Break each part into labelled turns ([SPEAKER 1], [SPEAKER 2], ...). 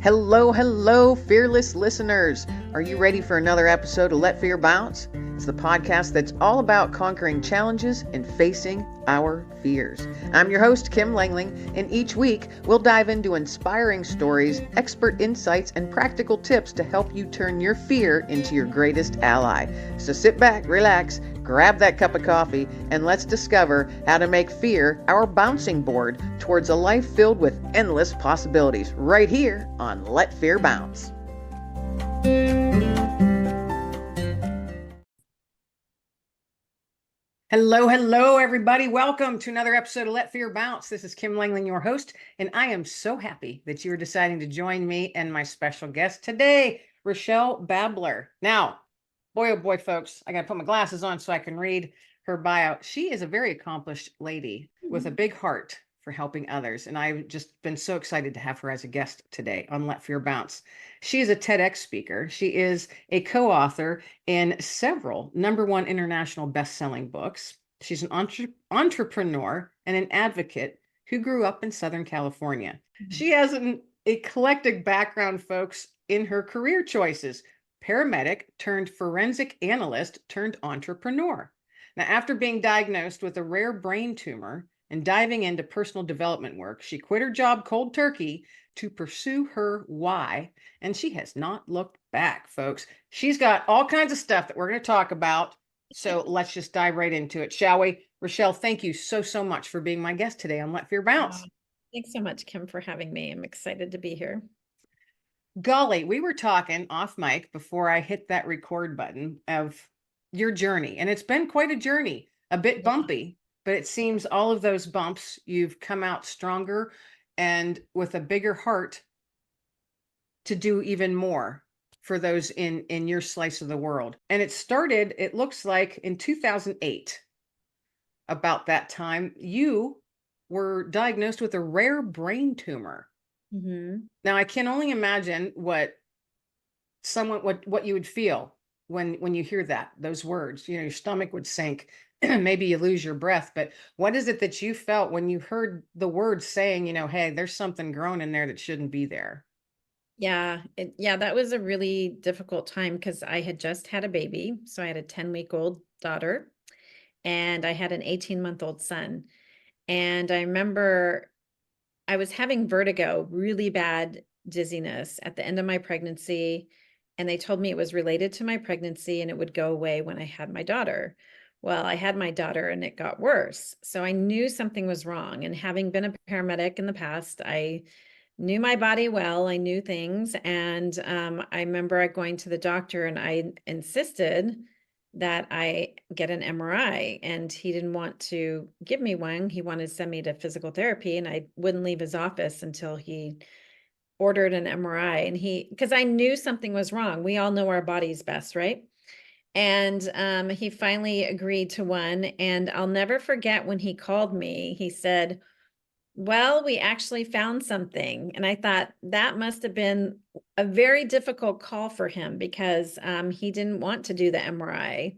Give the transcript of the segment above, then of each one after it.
[SPEAKER 1] Hello, hello, fearless listeners. Are you ready for another episode of Let Fear Bounce? It's the podcast that's all about conquering challenges and facing our fears. I'm your host, Kim Langling, and each week we'll dive into inspiring stories, expert insights, and practical tips to help you turn your fear into your greatest ally. So sit back, relax, grab that cup of coffee, and let's discover how to make fear our bouncing board towards a life filled with endless possibilities right here on Let Fear Bounce. Hello, hello, everybody. Welcome to another episode of Let Fear Bounce. This is Kim Langling, your host, and I am so happy that you are deciding to join me and my special guest today, Rachelle Babler. Now, boy, oh boy, folks, I got to put my glasses on so I can read her bio. She is a very accomplished lady with a big heart for helping others, and I've just been so excited to have her as a guest today on Let Fear Bounce. She is a TEDx speaker. She is a co-author in several #1 international best-selling books. She's an entrepreneur and an advocate who grew up in Southern California. She has an eclectic background, folks, in her career choices. Paramedic turned forensic analyst turned entrepreneur. Now, after being diagnosed with a rare brain tumor and diving into personal development work, she quit her job cold turkey to pursue her why, and she has not looked back, folks. She's got all kinds of stuff that we're going to talk about, so let's just dive right into it, shall we? Rachelle, thank you so much for being my guest today on Let Fear Bounce.
[SPEAKER 2] Thanks so much, Kim, for having me. I'm excited to be here.
[SPEAKER 1] Golly, we were talking off mic before I hit that record button of your journey, and it's been quite a journey, a bit bumpy, but it seems all of those bumps, you've come out stronger and with a bigger heart to do even more for those in your slice of the world. And it started, it looks like in 2008, about that time, you were diagnosed with a rare brain tumor. Now, I can only imagine what you would feel when you hear those words. You know, your stomach would sink, maybe you lose your breath. But what is it that you felt when you heard the words saying, you know, hey, there's something growing in there that shouldn't be there?
[SPEAKER 2] Yeah, that was a really difficult time because I had just had a baby. So I had a 10-week-old daughter and I had an 18-month-old son. And I remember I was having vertigo, really bad dizziness at the end of my pregnancy. And they told me it was related to my pregnancy and it would go away when I had my daughter. Well, I had my daughter and it got worse. So I knew something was wrong. And having been a paramedic in the past, I knew my body well. I knew things. And I remember going to the doctor and I insisted that I get an MRI, and he didn't want to give me one. He wanted to send me to physical therapy, and I wouldn't leave his office until he ordered an MRI. And because I knew something was wrong. We all know our body's best, right? And he finally agreed to one. And I'll never forget when he called me, he said, well, we actually found something. And I thought that must have been a very difficult call for him because he didn't want to do the MRI.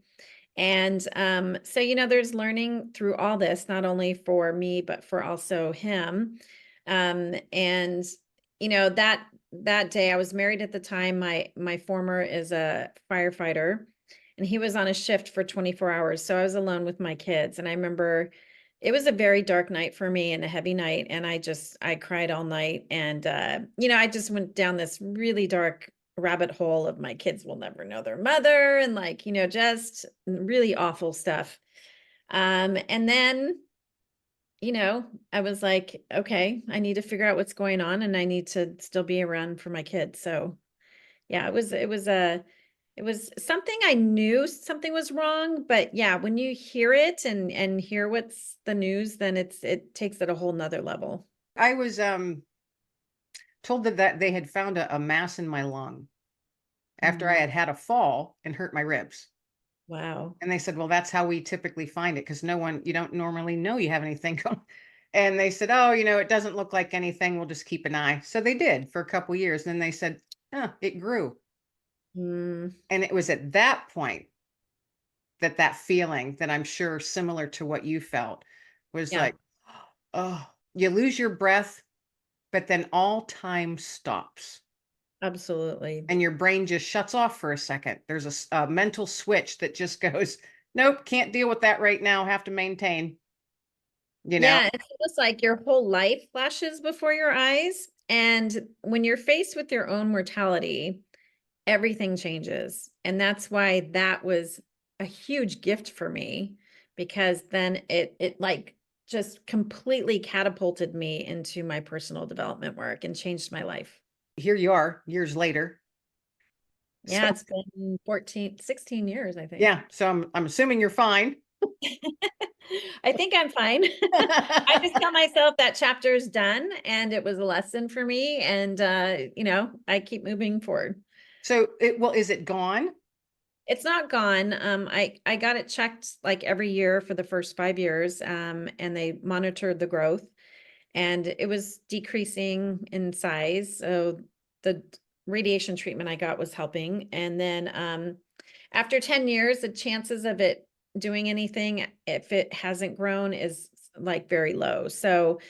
[SPEAKER 2] And so, there's learning through all this, not only for me, but for also him. And, that day I was married at the time. My former is a firefighter and he was on a shift for 24 hours. So I was alone with my kids. And I remember it was a very dark night for me and a heavy night. And I cried all night. And, I just went down this really dark rabbit hole of my kids will never know their mother and just really awful stuff. And then, I was like, okay, I need to figure out what's going on and I need to still be around for my kids. So yeah, it was something I knew something was wrong, but yeah, when you hear it and hear what's the news, then it takes it a whole nother level.
[SPEAKER 1] I was told that they had found a mass in my lung after I had a fall and hurt my ribs.
[SPEAKER 2] Wow.
[SPEAKER 1] And they said, well, that's how we typically find it because you don't normally know you have anything going. And they said, oh, it doesn't look like anything. We'll just keep an eye. So they did for a couple of years. And then they said, it grew. And it was at that point that feeling that I'm sure similar to what you felt was like, oh, you lose your breath, but then all time stops.
[SPEAKER 2] Absolutely.
[SPEAKER 1] and your brain just shuts off for a second. There's a mental switch that just goes, nope, can't deal with that right now. Have to maintain, you know?
[SPEAKER 2] Yeah, it's almost like your whole life flashes before your eyes. And when you're faced with your own mortality, everything changes. And that's why that was a huge gift for me, because then it like just completely catapulted me into my personal development work and changed my life.
[SPEAKER 1] Here you are years later. So
[SPEAKER 2] Yeah, it's been 14, 16 years, I think.
[SPEAKER 1] yeah, so I'm assuming you're fine.
[SPEAKER 2] I think I'm fine. I just tell myself that chapter is done and it was a lesson for me. And, I keep moving forward.
[SPEAKER 1] So is it gone?
[SPEAKER 2] It's not gone. I got it checked like every year for the first 5 years, and they monitored the growth, and it was decreasing in size. So the radiation treatment I got was helping. And then after 10 years, the chances of it doing anything, if it hasn't grown, is like very low. So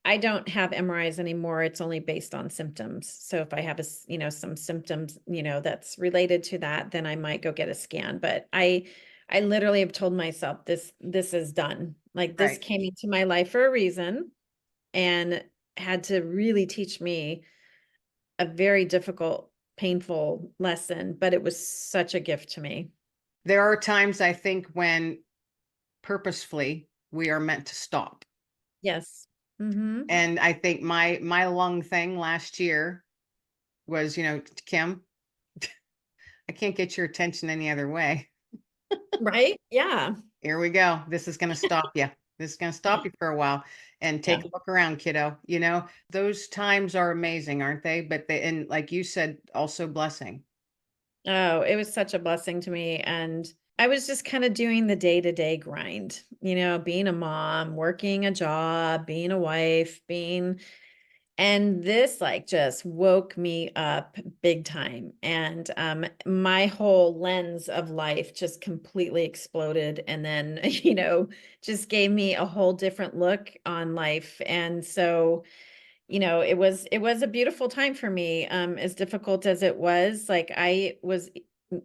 [SPEAKER 2] I don't have MRIs anymore. It's only based on symptoms. So if I have some symptoms, that's related to that, then I might go get a scan. But I literally have told myself this is done. Like this
[SPEAKER 1] Right.
[SPEAKER 2] came into my life for a reason and had to really teach me a very difficult, painful lesson, but it was such a gift to me.
[SPEAKER 1] There are times I think when purposefully we are meant to stop.
[SPEAKER 2] Yes. Mm-hmm.
[SPEAKER 1] And I think my lung thing last year was, Kim, I can't get your attention any other way.
[SPEAKER 2] Right? Yeah.
[SPEAKER 1] Here we go. This is going to stop you. This is going to stop you for a while, and take
[SPEAKER 2] Yeah.
[SPEAKER 1] a look around, kiddo. Those times are amazing, aren't they? But and like you said, also blessing.
[SPEAKER 2] Oh, it was such a blessing to me. And I was just kind of doing the day-to-day grind, being a mom, working a job, being a wife, and this like just woke me up big time. And my whole lens of life just completely exploded. And then, just gave me a whole different look on life. And so, it was a beautiful time for me. As difficult as it was, like I was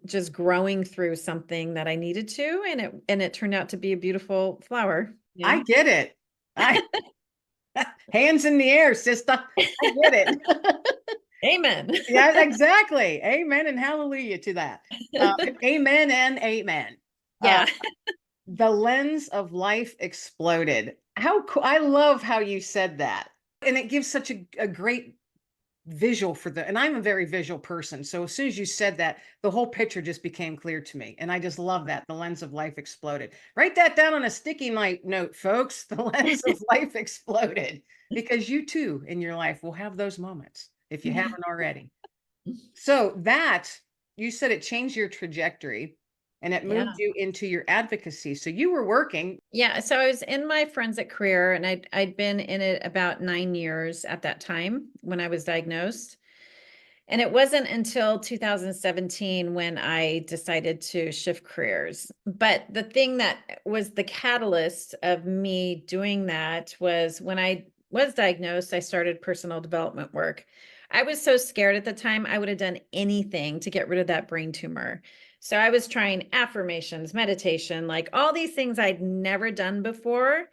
[SPEAKER 2] just growing through something that I needed to, and it turned out to be a beautiful flower.
[SPEAKER 1] I get it. I hands in the air, sister. I get it.
[SPEAKER 2] Amen.
[SPEAKER 1] Yeah, exactly. Amen and hallelujah to that. Amen and amen. Uh,
[SPEAKER 2] Yeah.
[SPEAKER 1] the lens of life exploded. How cool. I love how you said that. And it gives such a great visual and I'm a very visual person. So as soon as you said that, the whole picture just became clear to me. And I just love that. The lens of life exploded. Write that down on a sticky note, folks. The lens of life exploded, because you too in your life will have those moments if you haven't already. So you said it changed your trajectory and it
[SPEAKER 2] Yeah.
[SPEAKER 1] moved you into your advocacy. So you were working.
[SPEAKER 2] Yeah. So I was in my forensic career, and I'd been in it about 9 years at that time when I was diagnosed. And it wasn't until 2017 when I decided to shift careers. But the thing that was the catalyst of me doing that was when I was diagnosed, I started personal development work. I was so scared at the time, I would have done anything to get rid of that brain tumor. So I was trying affirmations, meditation, like all these things I'd never done before.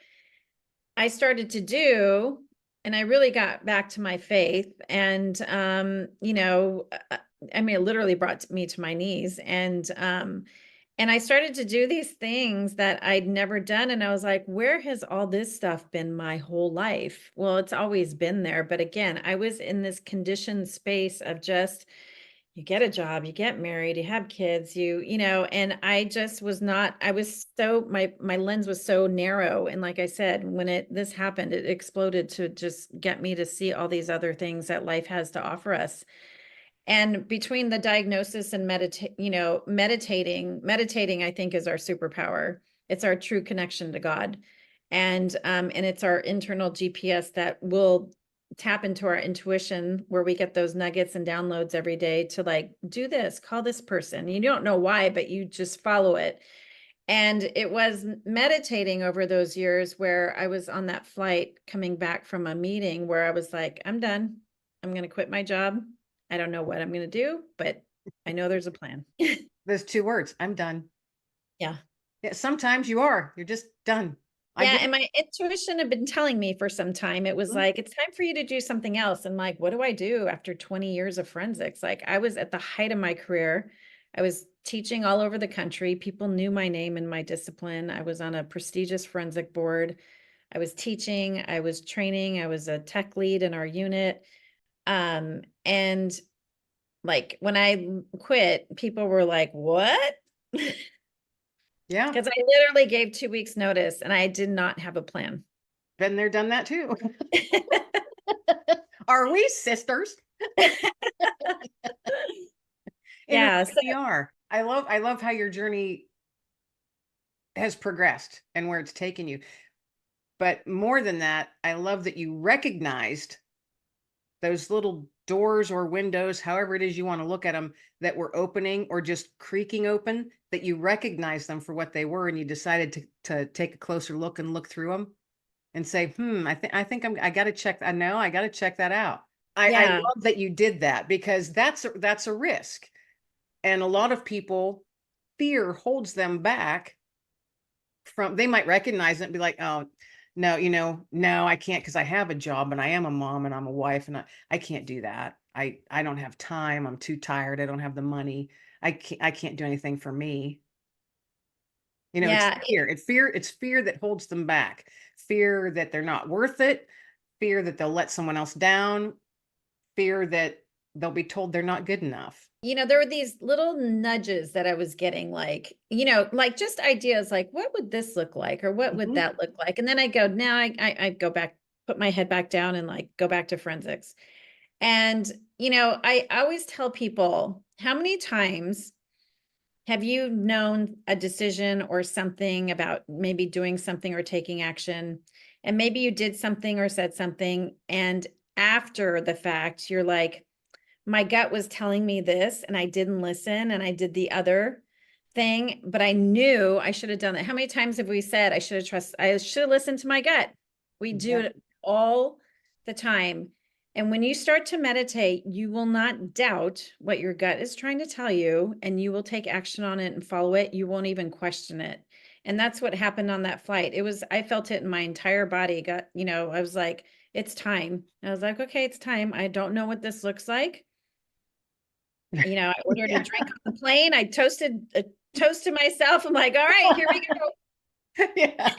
[SPEAKER 2] I started to do, and I really got back to my faith. And I mean, it literally brought me to my knees. And I started to do these things that I'd never done. And I was like, where has all this stuff been my whole life? Well, it's always been there. But again, I was in this conditioned space of just, you get a job, you get married, you have kids, and I just was not, I was so, my lens was so narrow. And like I said, when this happened, it exploded to just get me to see all these other things that life has to offer us. And between the diagnosis and meditating, I think is our superpower. It's our true connection to God. And it's our internal GPS that will tap into our intuition, where we get those nuggets and downloads every day to like, do this, call this person. You don't know why, but you just follow it. And it was meditating over those years where I was on that flight coming back from a meeting where I was like, I'm done. I'm going to quit my job. I don't know what I'm going to do, but I know there's a plan.
[SPEAKER 1] Those 2 words, I'm done.
[SPEAKER 2] Yeah.
[SPEAKER 1] Yeah, sometimes you're just done. I
[SPEAKER 2] Yeah.
[SPEAKER 1] get
[SPEAKER 2] And my intuition had been telling me for some time, it was
[SPEAKER 1] Mhm.
[SPEAKER 2] like, it's time for you to do something else. And like, what do I do after 20 years of forensics? Like, I was at the height of my career. I was teaching all over the country. People knew my name and my discipline. I was on a prestigious forensic board. I was teaching, I was training, I was a tech lead in our unit. And like when I quit, people were like, what?
[SPEAKER 1] Yeah,
[SPEAKER 2] Because I literally gave 2 weeks notice and I did not have a plan.
[SPEAKER 1] been there, done that too. Are we sisters? In a way
[SPEAKER 2] Yeah. So
[SPEAKER 1] we are. I love how your journey has progressed and where it's taken you. But more than that, I love that you recognized those little doors or windows, however it is you want to look at them, that were opening or just creaking open, that you recognized them for what they were and you decided to take a closer look and look through them and say, I think I got to check. I know I got to check that out. I
[SPEAKER 2] yeah.
[SPEAKER 1] love that you did that because that's a risk. And a lot of people, fear holds them back from, they might recognize it and be like, oh, no, no, I can't because I have a job and I am a mom and I'm a wife and I can't do that. I don't have time. I'm too tired. I don't have the money. I can't do anything for me. It's
[SPEAKER 2] Yeah.
[SPEAKER 1] fear. It's fear that holds them back. Fear that they're not worth it. Fear that they'll let someone else down. Fear that they'll be told they're not good enough.
[SPEAKER 2] There were these little nudges that I was getting, like, like just ideas like, what would this look like? Or what would
[SPEAKER 1] Mhm.
[SPEAKER 2] that look like? And then I go, now I go back, put my head back down and like go back to forensics. And, I always tell people, how many times have you known a decision or something about maybe doing something or taking action? And maybe you did something or said something. And after the fact, you're like, my gut was telling me this and I didn't listen and I did the other thing, but I knew I should have done it. How many times have we said I should have listened to my gut? We do
[SPEAKER 1] Yep.
[SPEAKER 2] it all the time. And when you start to meditate, you will not doubt what your gut is trying to tell you, and you will take action on it and follow it. You won't even question it. And that's what happened on that flight. I felt it in my entire body. I was like, it's time. I was like, okay, it's time. I don't know what this looks like. I ordered a
[SPEAKER 1] Yeah.
[SPEAKER 2] drink on the plane. I toasted a toast to myself. I'm like, all right, here we
[SPEAKER 1] Yeah.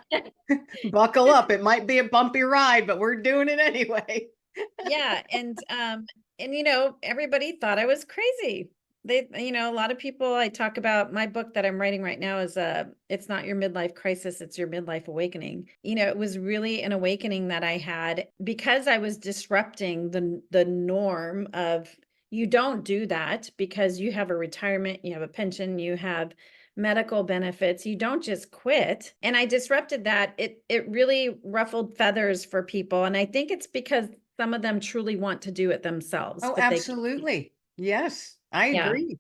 [SPEAKER 2] go.
[SPEAKER 1] Buckle up. It might be a bumpy ride, but we're doing it anyway.
[SPEAKER 2] Yeah. And everybody thought I was crazy. A lot of people, I talk about my book that I'm writing right now is it's not your midlife crisis, it's your midlife awakening. It was really an awakening that I had because I was disrupting the norm of, you don't do that because you have a retirement, you have a pension, you have medical benefits. You don't just quit. And I disrupted that. It really ruffled feathers for people. And I think it's because some of them truly want to do it themselves,
[SPEAKER 1] Oh,
[SPEAKER 2] but they can't.
[SPEAKER 1] absolutely. Yes, I
[SPEAKER 2] Yeah.
[SPEAKER 1] agree.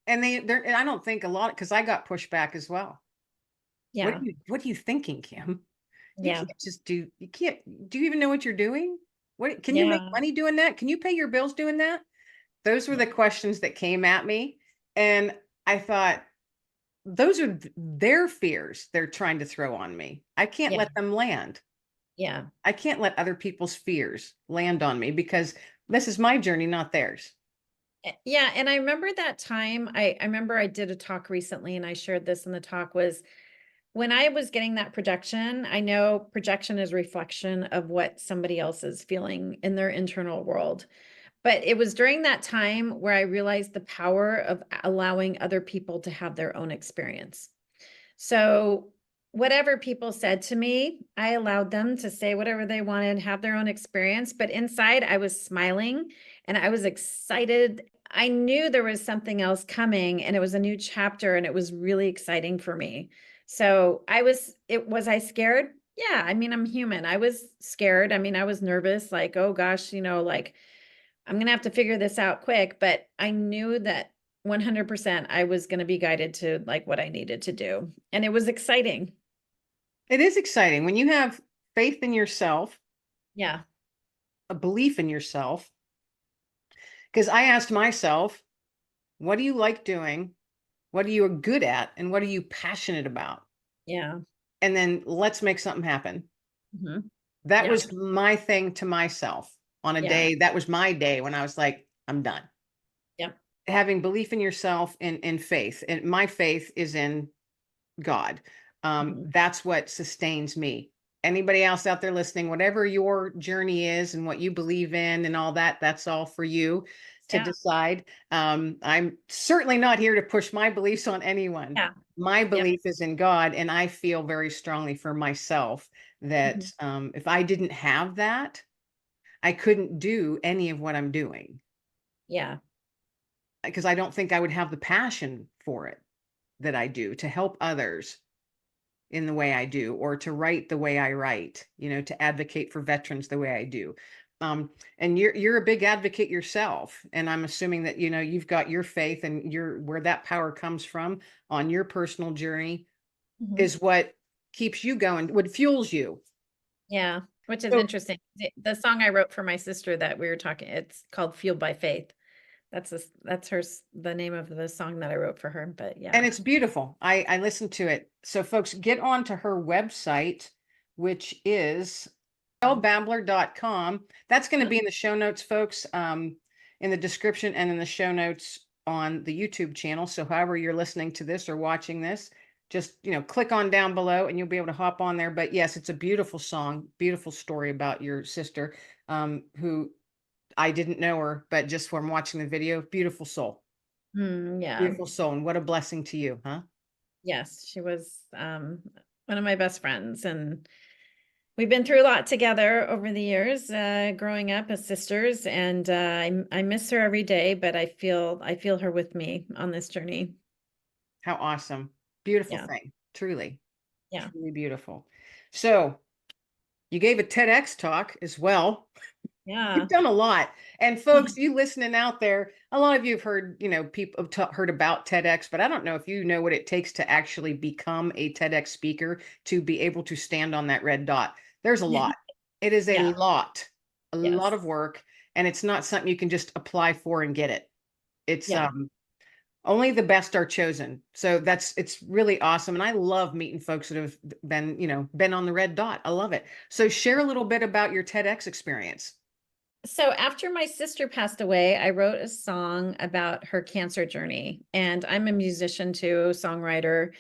[SPEAKER 1] And and I don't think a lot because I got pushed back as well.
[SPEAKER 2] Yeah.
[SPEAKER 1] What are you thinking, Kim?
[SPEAKER 2] Yeah.
[SPEAKER 1] You can't, do you even know what you're doing? What, can you make
[SPEAKER 2] Yeah.
[SPEAKER 1] money doing that? Can you pay your bills doing that? Those were the questions that came at me. And I thought, those are their fears they're trying to throw on me. I can't
[SPEAKER 2] Yeah.
[SPEAKER 1] let them land.
[SPEAKER 2] Yeah.
[SPEAKER 1] I can't let other people's fears land on me because this is my journey, not theirs.
[SPEAKER 2] Yeah. And I remember that time, I remember I did a talk recently and I shared this in the talk, was when I was getting that projection. I know projection is reflection of what somebody else is feeling in their internal world. But it was during that time where I realized the power of allowing other people to have their own experience. So, whatever people said to me, I allowed them to say whatever they wanted, have their own experience. But inside, I was smiling and I was excited. I knew there was something else coming and it was a new chapter and it was really exciting for me. So, was I scared? Yeah, I mean, I'm human. I was scared. I mean, I was nervous, like, oh gosh, like I'm going to have to figure this out quick, but I knew that 100% I was going to be guided to like what I needed to do. And it was exciting.
[SPEAKER 1] It is exciting when you have faith in yourself,
[SPEAKER 2] Yeah.
[SPEAKER 1] a belief in yourself, Because I asked myself, what do you like doing? What are you good at? And what are you passionate about?
[SPEAKER 2] Yeah.
[SPEAKER 1] And then let's make something happen.
[SPEAKER 2] Mhm.
[SPEAKER 1] That
[SPEAKER 2] Yeah.
[SPEAKER 1] was my thing to myself on a
[SPEAKER 2] Yeah.
[SPEAKER 1] day. That was my day when I was like, I'm done.
[SPEAKER 2] Yeah.
[SPEAKER 1] Having belief in yourself and faith. And my faith is in God.
[SPEAKER 2] Mhm.
[SPEAKER 1] That's what sustains me. Anybody else out there listening, whatever your journey is and what you believe in and all that, that's all for you to
[SPEAKER 2] Yeah.
[SPEAKER 1] decide. I'm certainly not here to push my beliefs on anyone.
[SPEAKER 2] Yeah.
[SPEAKER 1] My
[SPEAKER 2] Yep.
[SPEAKER 1] belief is in God, and I feel very strongly for myself that
[SPEAKER 2] Mhm.
[SPEAKER 1] if I didn't have that, I couldn't do any of what I'm doing
[SPEAKER 2] Yeah.
[SPEAKER 1] because I don't think I would have the passion for it that I do to help others in the way I do, or to write the way I write, to advocate for veterans the way I do. And you're a big advocate yourself, and I'm assuming that you've got your faith and your where that power comes from on your personal journey
[SPEAKER 2] Mhm.
[SPEAKER 1] is what keeps you going, what fuels you.
[SPEAKER 2] Yeah. Which is
[SPEAKER 1] So,
[SPEAKER 2] interesting. The song I wrote for my sister that we were talking, it's called Fueled by Faith. That's the name of the song that I wrote for her. But yeah.
[SPEAKER 1] and it's beautiful. I listened to it. So folks, get on to her website, which is rachellebabler.com. That's going to be in the show notes, folks, in the description and in the show notes on the YouTube channel. So however you're listening to this or watching this, just, click on down below and you'll be able to hop on there. But yes, it's a beautiful song, beautiful story about your sister, who I didn't know her, but just from watching the video,
[SPEAKER 2] Yeah.
[SPEAKER 1] beautiful soul. And what a blessing to you, huh?
[SPEAKER 2] Yes, she was one of my best friends, and we've been through a lot together over the years, growing up as sisters, and I miss her every day, but I feel her with me on this journey.
[SPEAKER 1] How awesome. Beautiful
[SPEAKER 2] Yeah.
[SPEAKER 1] thing. Truly,
[SPEAKER 2] Yeah.
[SPEAKER 1] truly beautiful. So you gave a TEDx talk as well.
[SPEAKER 2] Yeah.
[SPEAKER 1] You've done a lot. And folks, you listening out there, a lot of you have heard, people have heard about TEDx, but I don't know if you know what it takes to actually become a TEDx speaker to be able to stand on that red dot. There's a lot. It is
[SPEAKER 2] Yeah.
[SPEAKER 1] a lot
[SPEAKER 2] Yes.
[SPEAKER 1] of work, and it's not something you can just apply for and get it. It's
[SPEAKER 2] Yeah.
[SPEAKER 1] only the best are chosen. So it's really awesome. And I love meeting folks that have been on the red dot. I love it. So share a little bit about your TEDx experience.
[SPEAKER 2] So after my sister passed away, I wrote a song about her cancer journey. And I'm a musician too, songwriter,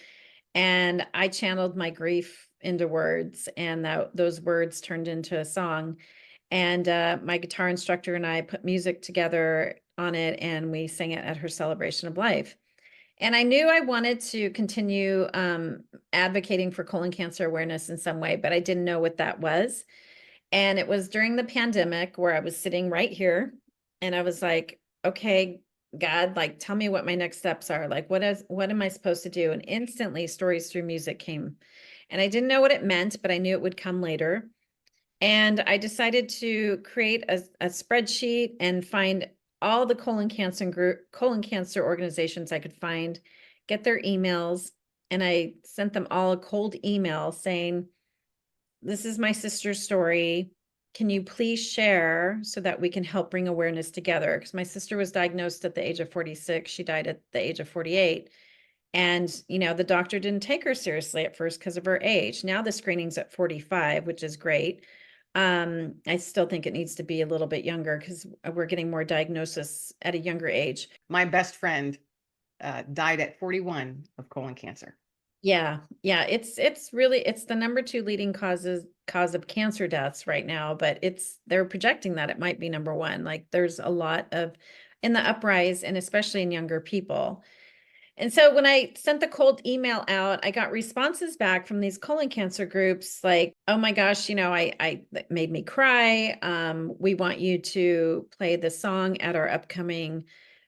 [SPEAKER 2] and I channeled my grief into words, and those words turned into a song. And my guitar instructor and I put music together on it, and we sang it at her celebration of life. And I knew I wanted to continue advocating for colon cancer awareness in some way, but I didn't know what that was. And it was during the pandemic where I was sitting right here, and I was like, okay, God, like, tell me what my next steps are. Like, what am I supposed to do? And instantly Stories Through Music came. And I didn't know what it meant, but I knew it would come later. And I decided to create a spreadsheet and find all the colon cancer organizations I could find, get their emails, and I sent them all a cold email saying, this is my sister's story. Can you please share so that we can help bring awareness together? Because my sister was diagnosed at the age of 46. She died at the age of 48. And, the doctor didn't take her seriously at first because of her age. Now the screening's at 45, which is great. I still think it needs to be a little bit younger because we're getting more diagnosis at a younger age.
[SPEAKER 1] My best friend died at 41 of colon cancer.
[SPEAKER 2] Yeah, yeah, it's the number two leading cause of cancer deaths right now, but they're projecting that it might be number one. Like there's a lot of in the uprise, and especially in younger people. And so when I sent the cold email out, I got responses back from these colon cancer groups like, oh my gosh, I that made me cry. We want you to play the song at our upcoming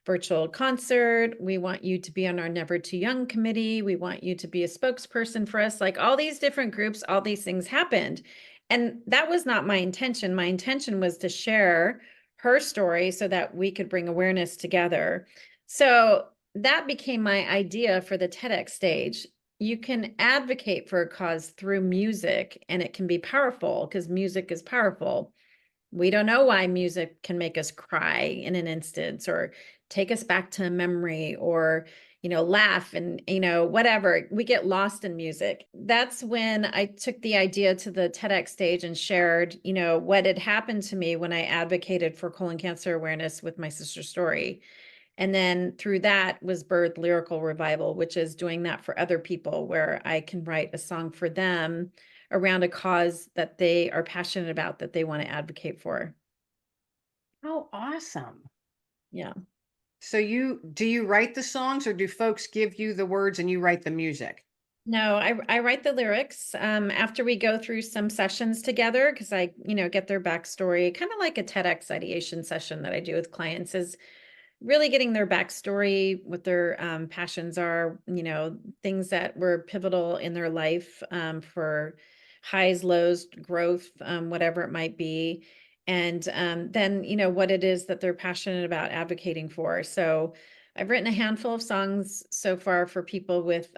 [SPEAKER 2] virtual concert. We want you to be on our Never Too Young committee. We want you to be a spokesperson for us. Like all these different groups, all these things happened. And that was not my intention. My intention was to share her story so that we could bring awareness together. So that became my idea for the TEDx stage. You can advocate for a cause through music, and it can be powerful because music is powerful. We don't know why music can make us cry in an instance or take us back to a memory or, laugh and, whatever. We get lost in music. That's when I took the idea to the TEDx stage and shared, what had happened to me when I advocated for colon cancer awareness with my sister's story. And then through that was birthed Lyrical Revival, which is doing that for other people, where I can write a song for them around a cause that they are passionate about, that they want to advocate for.
[SPEAKER 1] Oh, awesome.
[SPEAKER 2] Yeah.
[SPEAKER 1] So do you write the songs, or do folks give you the words and you write the music?
[SPEAKER 2] No, I write the lyrics after we go through some sessions together, because I, get their backstory, kind of like a TEDx ideation session that I do with clients, is really getting their backstory, what their passions are, things that were pivotal in their life, for highs, lows, growth, whatever it might be. And then, what it is that they're passionate about advocating for. So I've written a handful of songs so far for people with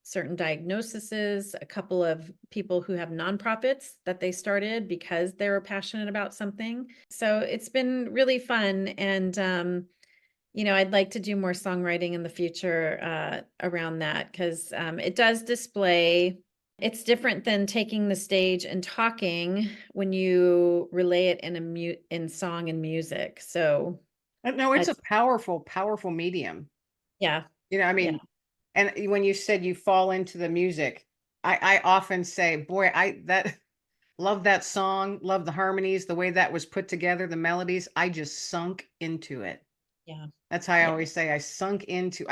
[SPEAKER 2] certain diagnoses, a couple of people who have nonprofits that they started because they were passionate about something. So it's been really fun. And I'd like to do more songwriting in the future around that, because it does display. It's different than taking the stage and talking when you relay it in song and music. So
[SPEAKER 1] No, it's a
[SPEAKER 2] it's,
[SPEAKER 1] powerful, powerful medium.
[SPEAKER 2] yeah,
[SPEAKER 1] I
[SPEAKER 2] yeah,
[SPEAKER 1] mean, and when you said you fall into the music, I often say, boy, love that song, love the harmonies, the way that was put together, the melodies. I just sunk into it.
[SPEAKER 2] yeah,
[SPEAKER 1] That's how I
[SPEAKER 2] yeah,
[SPEAKER 1] always say I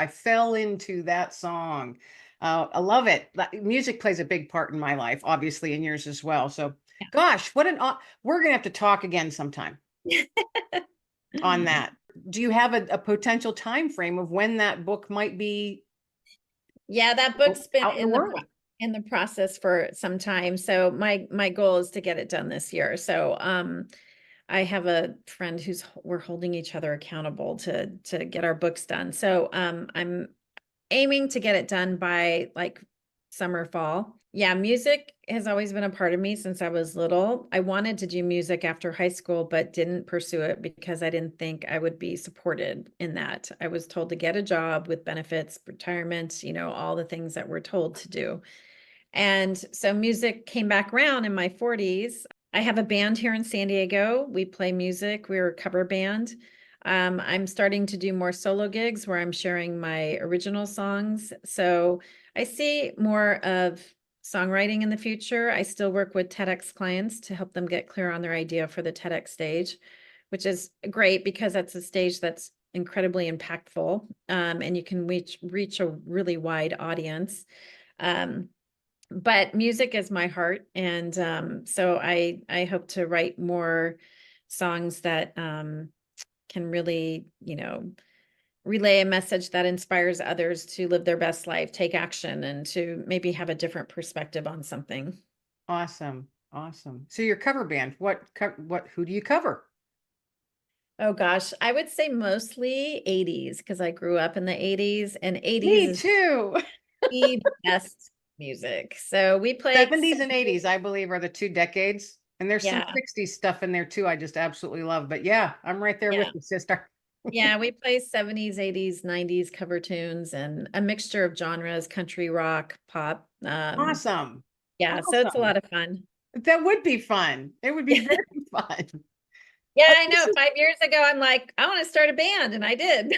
[SPEAKER 1] fell into that song. I love it. Music plays a big part in my life, obviously, in yours as well. So, gosh, we're gonna have to talk again sometime
[SPEAKER 2] yeah.
[SPEAKER 1] on that. Do you have a potential time frame of when that book might be
[SPEAKER 2] Yeah, that book's been
[SPEAKER 1] out in the world?
[SPEAKER 2] in the process for some time. So my goal is to get it done this year. So I have a friend we're holding each other accountable to get our books done. So I'm aiming to get it done by like summer, fall. Yeah, music has always been a part of me since I was little. I wanted to do music after high school, but didn't pursue it because I didn't think I would be supported in that. I was told to get a job with benefits, retirement, all the things that we're told to do. And so music came back around in my 40s. I have a band here in San Diego. We play music. We're a cover band. I'm starting to do more solo gigs where I'm sharing my original songs. So I see more of songwriting in the future. I still work with TEDx clients to help them get clear on their idea for the TEDx stage, which is great because that's a stage that's incredibly impactful, and you can reach a really wide audience. But music is my heart, and so I hope to write more songs that can really, relay a message that inspires others to live their best life, take action, and to maybe have a different perspective on something.
[SPEAKER 1] Awesome. Awesome. So your cover band, who do you cover?
[SPEAKER 2] Oh gosh, I would say mostly 80s, because I grew up in the 80s, and 80s
[SPEAKER 1] Me
[SPEAKER 2] is
[SPEAKER 1] too.
[SPEAKER 2] the best music. So we played
[SPEAKER 1] 70s and
[SPEAKER 2] 70s.
[SPEAKER 1] 80s, I believe, are the two decades. And there's some
[SPEAKER 2] Yeah,
[SPEAKER 1] 60s stuff in there too. I just absolutely love. But yeah, I'm right there with
[SPEAKER 2] yeah.
[SPEAKER 1] you, sister.
[SPEAKER 2] Yeah, we play 70s, 80s, 90s cover tunes and a mixture of genres, country, rock, pop.
[SPEAKER 1] Awesome.
[SPEAKER 2] Yeah, so it's a
[SPEAKER 1] Awesome.
[SPEAKER 2] lot of fun.
[SPEAKER 1] That would be fun. It would be very fun.
[SPEAKER 2] Yeah, I
[SPEAKER 1] Okay,
[SPEAKER 2] know. 5 years ago, I'm like, I want to start a band, and I did.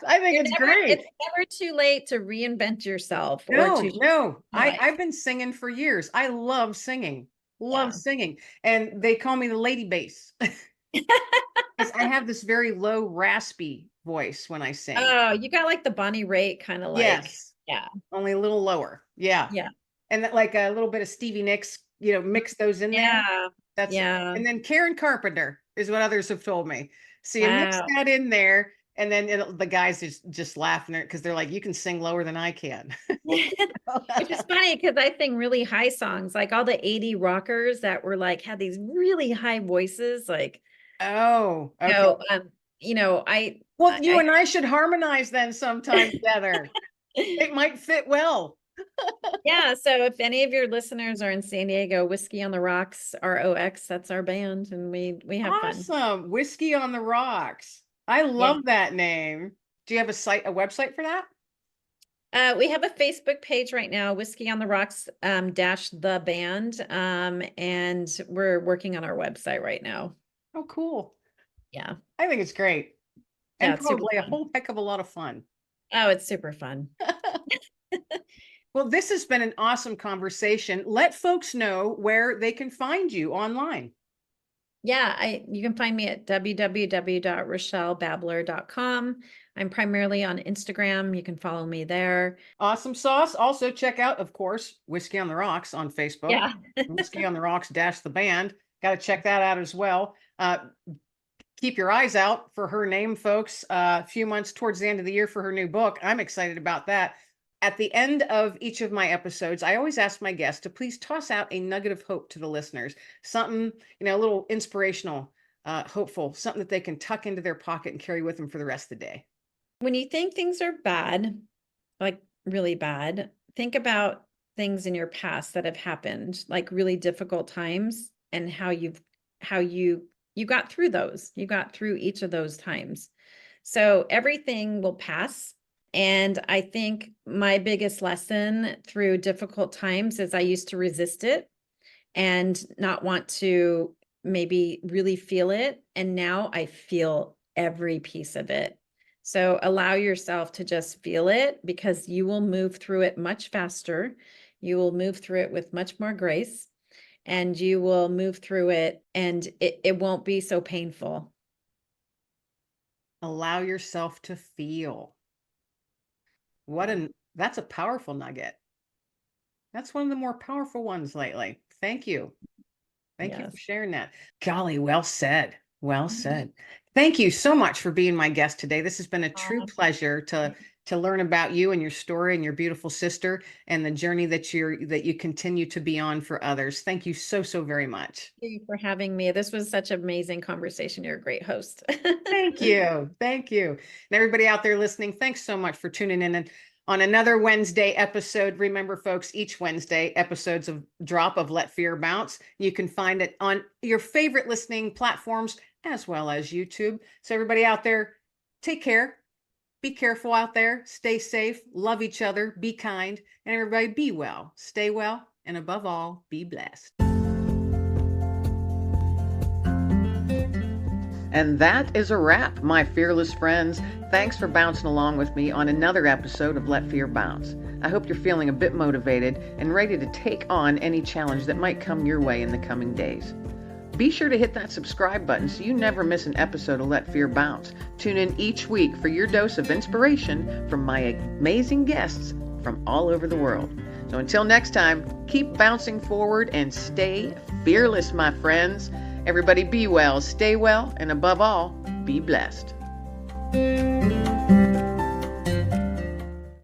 [SPEAKER 1] I think it's great.
[SPEAKER 2] It's never too late to reinvent yourself or
[SPEAKER 1] No,
[SPEAKER 2] to
[SPEAKER 1] no.
[SPEAKER 2] your life.
[SPEAKER 1] I've been singing for years. I love singing. Love
[SPEAKER 2] Yeah.
[SPEAKER 1] singing. And they call me the lady bass. Because I have this very low, raspy voice when I sing.
[SPEAKER 2] Oh, you got like the Bonnie Raitt kind of like,
[SPEAKER 1] Yes,
[SPEAKER 2] yeah,
[SPEAKER 1] only a little lower. Yeah.
[SPEAKER 2] yeah.
[SPEAKER 1] And like a little bit of Stevie Nicks, mix those in there.
[SPEAKER 2] Yeah,
[SPEAKER 1] That's
[SPEAKER 2] yeah.
[SPEAKER 1] And then Karen Carpenter is what others have told me. So you mix
[SPEAKER 2] Wow.
[SPEAKER 1] that in there, and then the guys just laughing because they're like, you can sing lower than I can.
[SPEAKER 2] Which is funny because I sing really high songs, like all the 80 rockers that were like had these really high voices, like,
[SPEAKER 1] Oh,
[SPEAKER 2] you
[SPEAKER 1] okay.
[SPEAKER 2] know, um,
[SPEAKER 1] Well, you and I should harmonize then sometime together.
[SPEAKER 2] I
[SPEAKER 1] It might fit well.
[SPEAKER 2] Yeah, so if any of your listeners are in San Diego, Whiskey on the Rocks, ROX, that's our band, and we have fun.
[SPEAKER 1] Awesome. Whiskey on the Rocks. I
[SPEAKER 2] Yeah.
[SPEAKER 1] love that name. Do you have a website for that?
[SPEAKER 2] We have a Facebook page right now, Whiskey on the Rocks dash the band, and we're working on our website right now.
[SPEAKER 1] Oh, cool.
[SPEAKER 2] Yeah,
[SPEAKER 1] I think it's great.
[SPEAKER 2] yeah,
[SPEAKER 1] And
[SPEAKER 2] it's super
[SPEAKER 1] probably a
[SPEAKER 2] fun.
[SPEAKER 1] whole heck of a lot of fun.
[SPEAKER 2] Oh, it's super fun.
[SPEAKER 1] Well, this has been an awesome conversation. Let folks know where they can find you online.
[SPEAKER 2] Yeah, you can find me at www.rachellebabler.com. I'm primarily on Instagram. You can follow me there.
[SPEAKER 1] Awesome sauce. Also check out, of course, Whiskey on the Rocks on Facebook.
[SPEAKER 2] Yeah.
[SPEAKER 1] Whiskey on the Rocks dash the band. Got to check that out as well. Keep your eyes out for her name, folks. A few months towards the end of the year for her new book. I'm excited about that. At the end of each of my episodes, I always ask my guests to please toss out a nugget of hope to the listeners. Something, a little inspirational, hopeful, something that they can tuck into their pocket and carry with them for the rest of the day.
[SPEAKER 2] When you think things are bad, like really bad, think about things in your past that have happened, like really difficult times, and how you got through those. You got through each of those times. So everything will pass. And I think my biggest lesson through difficult times is I used to resist it and not want to maybe really feel it. And now I feel every piece of it. So allow yourself to just feel it, because you will move through it much faster. You will move through it with much more grace, and you will move through it, and it won't be so painful.
[SPEAKER 1] Allow yourself to feel. That's a powerful nugget. That's one of the more powerful ones lately. Thank you. Thank you for
[SPEAKER 2] Yes.
[SPEAKER 1] sharing that. Golly, well said. Well said. Thank you so much for being my guest today. This has been a true pleasure to learn about you and your story and your beautiful sister and the journey that you continue to be on for others. Thank you so, so very much.
[SPEAKER 2] Thank you for having me. This was such an amazing conversation. You're a great host.
[SPEAKER 1] Thank you. Thank you. And everybody out there listening, thanks so much for tuning in and on another Wednesday episode. Remember, folks, each Wednesday episodes of Drop of Let Fear Bounce. You can find it on your favorite listening platforms as well as YouTube. So everybody out there, take care. Be careful out there. Stay safe. Love each other. Be kind. And everybody be well. Stay well. And above all, be blessed. And that is a wrap, my fearless friends. Thanks for bouncing along with me on another episode of Let Fear Bounce. I hope you're feeling a bit motivated and ready to take on any challenge that might come your way in the coming days. Be sure to hit that subscribe button so you never miss an episode of Let Fear Bounce. Tune in each week for your dose of inspiration from my amazing guests from all over the world. So until next time, keep bouncing forward and stay fearless, my friends. Everybody be well, stay well, and above all, be blessed.